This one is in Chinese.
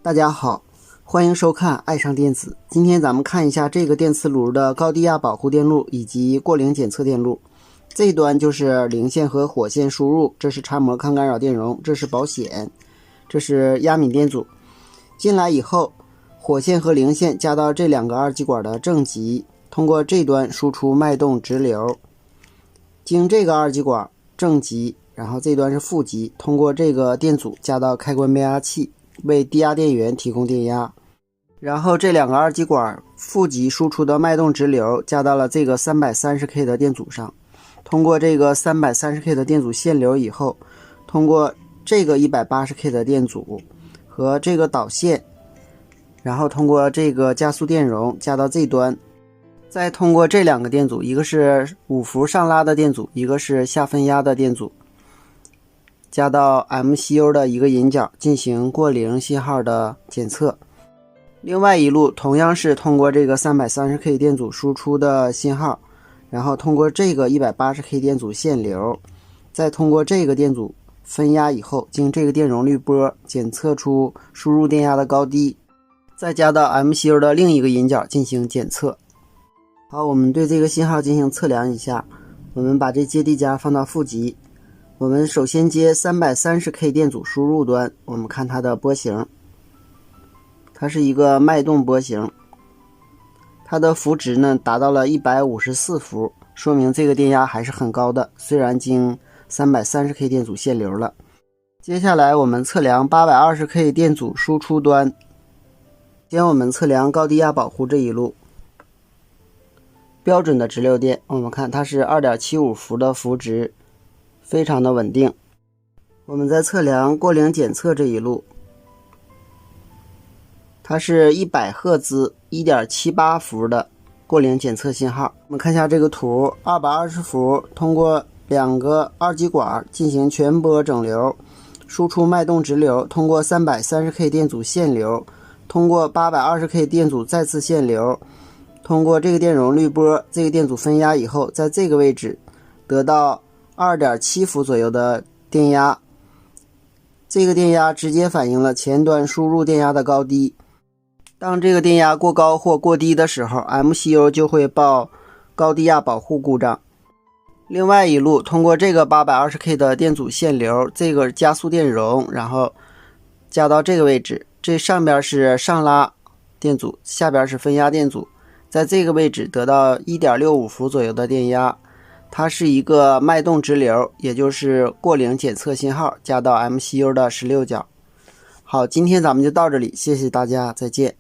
大家好，欢迎收看爱上电子。今天咱们看一下这个电磁炉的高低压保护电路以及过零检测电路。这一端就是零线和火线输入，这是插模抗干扰电容，这是保险，这是压敏电阻。进来以后，火线和零线加到这两个二极管的正极，通过这端输出脉动直流，经这个二极管正极，然后这端是负极，通过这个电阻加到开关变压器，为低压电源提供电压。然后这两个二极管负极输出的脉动直流加到了这个 330K 的电阻上，通过这个 330K 的电阻限流以后，通过这个 180K 的电阻和这个导线，然后通过这个加速电容加到这端，再通过这两个电阻，一个是5伏上拉的电阻，一个是下分压的电阻，加到 MCU 的一个引脚进行过零信号的检测。另外一路同样是通过这个 330K 电阻输出的信号，然后通过这个 180K 电阻限流，再通过这个电阻分压以后，经这个电容滤波检测出输入电压的高低，再加到 MCU 的另一个引脚进行检测。好，我们对这个信号进行测量一下。我们把这接地夹放到负极，我们首先接 330K 电阻输入端，我们看它的波形，它是一个脉动波形，它的伏值呢达到了154伏，说明这个电压还是很高的，虽然经 330K 电阻限流了。接下来我们测量 820K 电阻输出端，先我们测量高低压保护这一路标准的直流电，我们看它是 2.75 伏的伏值，非常的稳定。我们再测量过零检测这一路，它是100赫兹 1.78 伏的过零检测信号。我们看一下这个图，220伏通过两个二极管进行全波整流，输出脉动直流，通过 330K 电阻限流，通过 820K 电阻再次限流，通过这个电容滤波，这个电阻分压以后，在这个位置得到 2.7 伏左右的电压。这个电压直接反映了前端输入电压的高低。当这个电压过高或过低的时候， MCU 就会报高低压保护故障。另外一路通过这个 820K 的电阻限流，这个加速电容，然后加到这个位置，这上边是上拉电阻，下边是分压电阻，在这个位置得到 1.65 伏左右的电压，它是一个脉动直流，也就是过零检测信号加到 MCU 的16角。好，今天咱们就到这里，谢谢大家，再见。